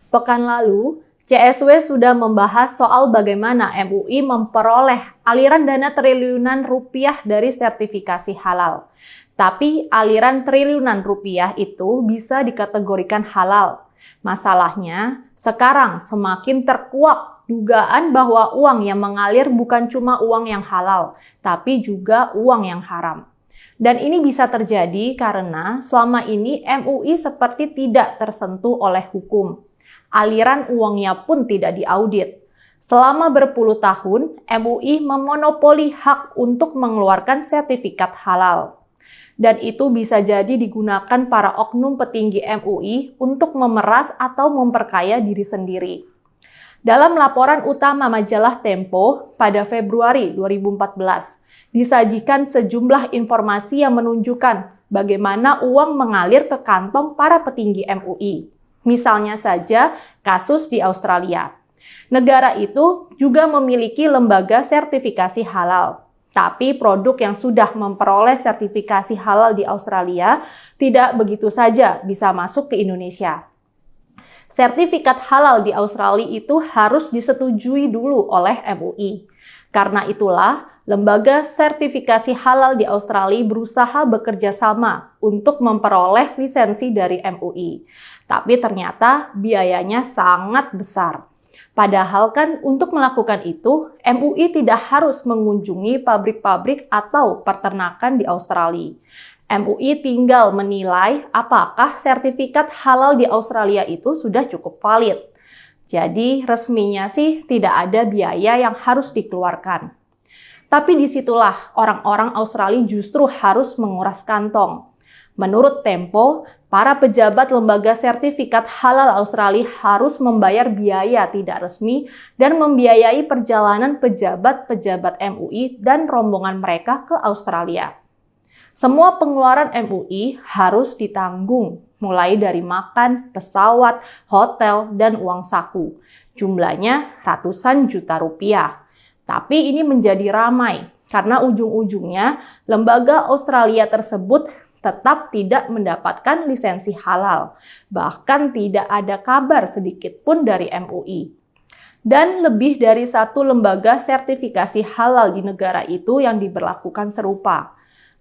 Pekan lalu, CSW sudah membahas soal bagaimana MUI memperoleh aliran dana triliunan rupiah dari sertifikasi halal. Tapi aliran triliunan rupiah itu bisa dikategorikan halal. Masalahnya, sekarang semakin terkuak dugaan bahwa uang yang mengalir bukan cuma uang yang halal, tapi juga uang yang haram. Dan ini bisa terjadi karena selama ini MUI seperti tidak tersentuh oleh hukum. Aliran uangnya pun tidak diaudit. Selama berpuluh tahun, MUI memonopoli hak untuk mengeluarkan sertifikat halal. Dan itu bisa jadi digunakan para oknum petinggi MUI untuk memeras atau memperkaya diri sendiri. Dalam laporan utama majalah Tempo pada Februari 2014, disajikan sejumlah informasi yang menunjukkan bagaimana uang mengalir ke kantong para petinggi MUI. Misalnya saja kasus di Australia. Negara itu juga memiliki lembaga sertifikasi halal. Tapi produk yang sudah memperoleh sertifikasi halal di Australia tidak begitu saja bisa masuk ke Indonesia. Sertifikat halal di Australia itu harus disetujui dulu oleh MUI. Karena itulah, lembaga sertifikasi halal di Australia berusaha bekerja sama untuk memperoleh lisensi dari MUI. Tapi ternyata biayanya sangat besar. Padahal kan untuk melakukan itu, MUI tidak harus mengunjungi pabrik-pabrik atau peternakan di Australia. MUI tinggal menilai apakah sertifikat halal di Australia itu sudah cukup valid. Jadi resminya sih tidak ada biaya yang harus dikeluarkan. Tapi disitulah orang-orang Australia justru harus menguras kantong. Menurut Tempo, para pejabat lembaga sertifikat halal Australia harus membayar biaya tidak resmi dan membiayai perjalanan pejabat-pejabat MUI dan rombongan mereka ke Australia. Semua pengeluaran MUI harus ditanggung, mulai dari makan, pesawat, hotel, dan uang saku. Jumlahnya ratusan juta rupiah. Tapi ini menjadi ramai karena ujung-ujungnya lembaga Australia tersebut tetap tidak mendapatkan lisensi halal. Bahkan tidak ada kabar sedikit pun dari MUI. Dan lebih dari satu lembaga sertifikasi halal di negara itu yang diberlakukan serupa.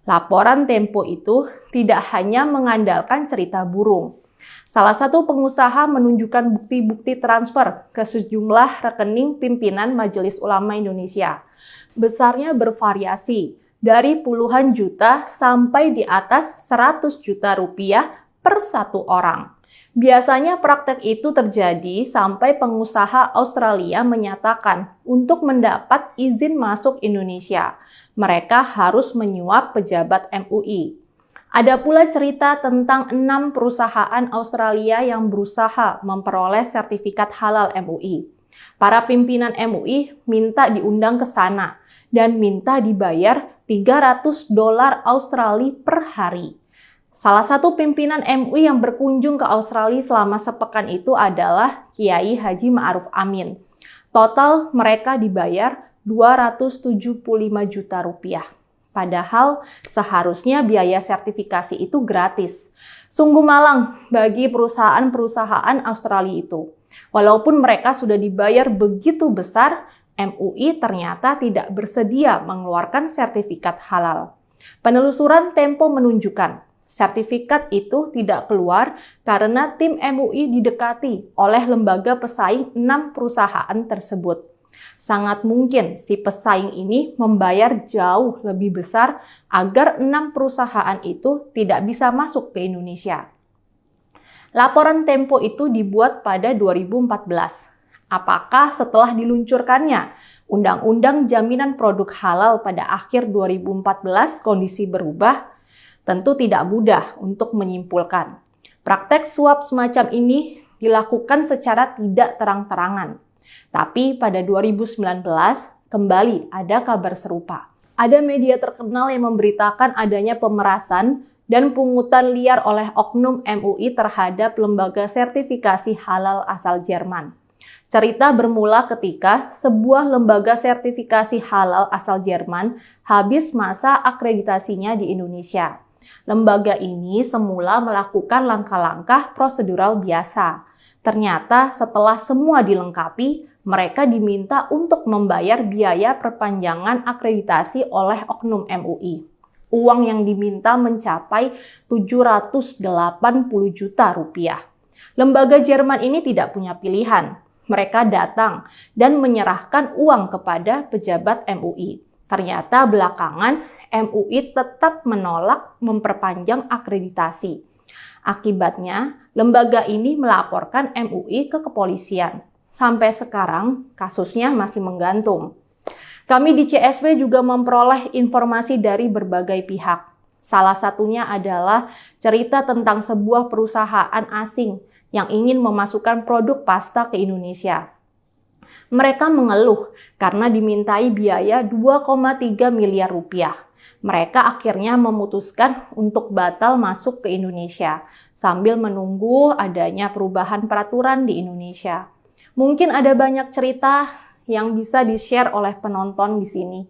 Laporan Tempo itu tidak hanya mengandalkan cerita burung. Salah satu pengusaha menunjukkan bukti-bukti transfer ke sejumlah rekening pimpinan Majelis Ulama Indonesia. Besarnya bervariasi, dari puluhan juta sampai di atas 100 juta rupiah per satu orang. Biasanya praktek itu terjadi sampai pengusaha Australia menyatakan untuk mendapat izin masuk Indonesia, mereka harus menyuap pejabat MUI. Ada pula cerita tentang 6 perusahaan Australia yang berusaha memperoleh sertifikat halal MUI. Para pimpinan MUI minta diundang ke sana dan minta dibayar $300 Australia per hari. Salah satu pimpinan MUI yang berkunjung ke Australia selama sepekan itu adalah Kiai Haji Ma'ruf Amin. Total mereka dibayar 275 juta rupiah. Padahal seharusnya biaya sertifikasi itu gratis. Sungguh malang bagi perusahaan-perusahaan Australia itu. Walaupun mereka sudah dibayar begitu besar, MUI ternyata tidak bersedia mengeluarkan sertifikat halal. Penelusuran Tempo menunjukkan sertifikat itu tidak keluar karena tim MUI didekati oleh lembaga pesaing 6 perusahaan tersebut. Sangat mungkin si pesaing ini membayar jauh lebih besar agar 6 perusahaan itu tidak bisa masuk ke Indonesia. Laporan Tempo itu dibuat pada 2014. Apakah setelah diluncurkannya Undang-Undang Jaminan Produk Halal pada akhir 2014 kondisi berubah? Tentu tidak mudah untuk menyimpulkan. Praktek suap semacam ini dilakukan secara tidak terang-terangan. Tapi pada 2019 kembali ada kabar serupa. Ada media terkenal yang memberitakan adanya pemerasan dan pungutan liar oleh oknum MUI terhadap lembaga sertifikasi halal asal Jerman. Cerita bermula ketika sebuah lembaga sertifikasi halal asal Jerman habis masa akreditasinya di Indonesia. Lembaga ini semula melakukan langkah-langkah prosedural biasa. Ternyata setelah semua dilengkapi, mereka diminta untuk membayar biaya perpanjangan akreditasi oleh oknum MUI. Uang yang diminta mencapai 780 juta rupiah. Lembaga Jerman ini tidak punya pilihan. Mereka datang dan menyerahkan uang kepada pejabat MUI. Ternyata belakangan MUI tetap menolak memperpanjang akreditasi. Akibatnya, lembaga ini melaporkan MUI ke kepolisian. Sampai sekarang, kasusnya masih menggantung. Kami di CSW juga memperoleh informasi dari berbagai pihak. Salah satunya adalah cerita tentang sebuah perusahaan asing yang ingin memasukkan produk pasta ke Indonesia. Mereka mengeluh karena dimintai biaya 2,3 miliar rupiah. Mereka akhirnya memutuskan untuk batal masuk ke Indonesia sambil menunggu adanya perubahan peraturan di Indonesia. Mungkin ada banyak cerita yang bisa di-share oleh penonton di sini.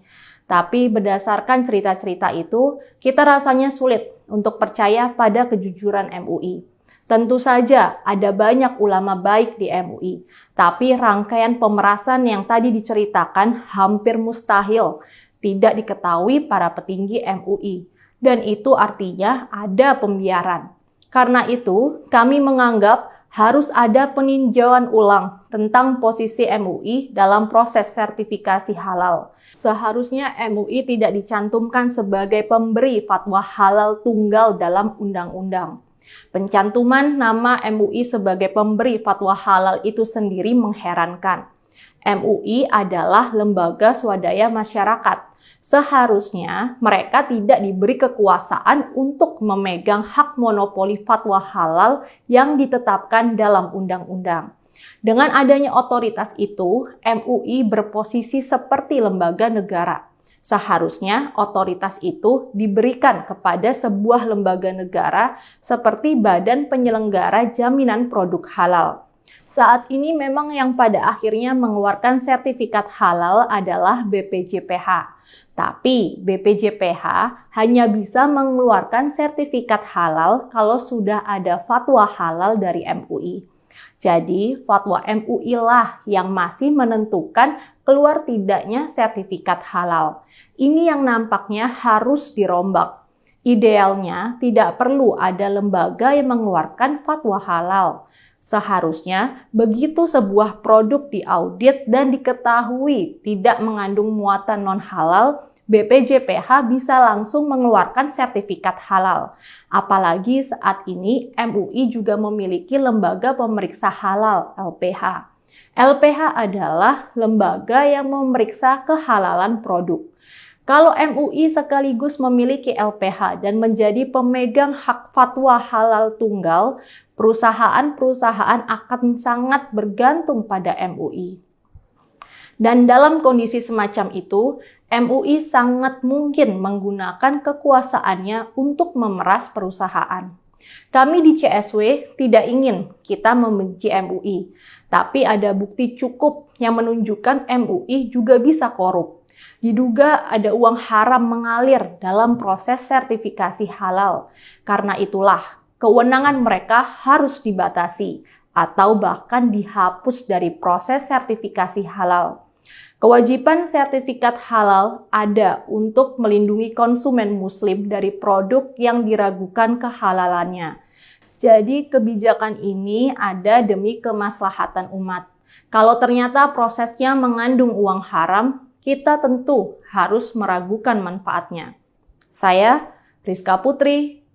Tapi berdasarkan cerita-cerita itu, kita rasanya sulit untuk percaya pada kejujuran MUI. Tentu saja ada banyak ulama baik di MUI, tapi rangkaian pemerasan yang tadi diceritakan hampir mustahil tidak diketahui para petinggi MUI. Dan itu artinya ada pembiaran. Karena itu, kami menganggap harus ada peninjauan ulang tentang posisi MUI dalam proses sertifikasi halal. Seharusnya MUI tidak dicantumkan sebagai pemberi fatwa halal tunggal dalam undang-undang. Pencantuman nama MUI sebagai pemberi fatwa halal itu sendiri mengherankan. MUI adalah lembaga swadaya masyarakat. Seharusnya mereka tidak diberi kekuasaan untuk memegang hak monopoli fatwa halal yang ditetapkan dalam undang-undang. Dengan adanya otoritas itu, MUI berposisi seperti lembaga negara. Seharusnya otoritas itu diberikan kepada sebuah lembaga negara seperti Badan Penyelenggara Jaminan Produk Halal. Saat ini memang yang pada akhirnya mengeluarkan sertifikat halal adalah BPJPH. Tapi BPJPH hanya bisa mengeluarkan sertifikat halal kalau sudah ada fatwa halal dari MUI. Jadi fatwa MUI lah yang masih menentukan keluar tidaknya sertifikat halal. Ini yang nampaknya harus dirombak. Idealnya tidak perlu ada lembaga yang mengeluarkan fatwa halal. Seharusnya begitu sebuah produk diaudit dan diketahui tidak mengandung muatan non-halal, BPJPH bisa langsung mengeluarkan sertifikat halal. Apalagi saat ini MUI juga memiliki lembaga pemeriksa halal, LPH. LPH adalah lembaga yang memeriksa kehalalan produk. Kalau MUI sekaligus memiliki LPH dan menjadi pemegang hak fatwa halal tunggal, perusahaan-perusahaan akan sangat bergantung pada MUI. Dan dalam kondisi semacam itu, MUI sangat mungkin menggunakan kekuasaannya untuk memeras perusahaan. Kami di CSW tidak ingin kita membenci MUI, tapi ada bukti cukup yang menunjukkan MUI juga bisa korup. Diduga ada uang haram mengalir dalam proses sertifikasi halal. Karena itulah, kewenangan mereka harus dibatasi atau bahkan dihapus dari proses sertifikasi halal. Kewajiban sertifikat halal ada untuk melindungi konsumen muslim dari produk yang diragukan kehalalannya. Jadi kebijakan ini ada demi kemaslahatan umat. Kalau ternyata prosesnya mengandung uang haram, kita tentu harus meragukan manfaatnya. Saya, Rizka Putri,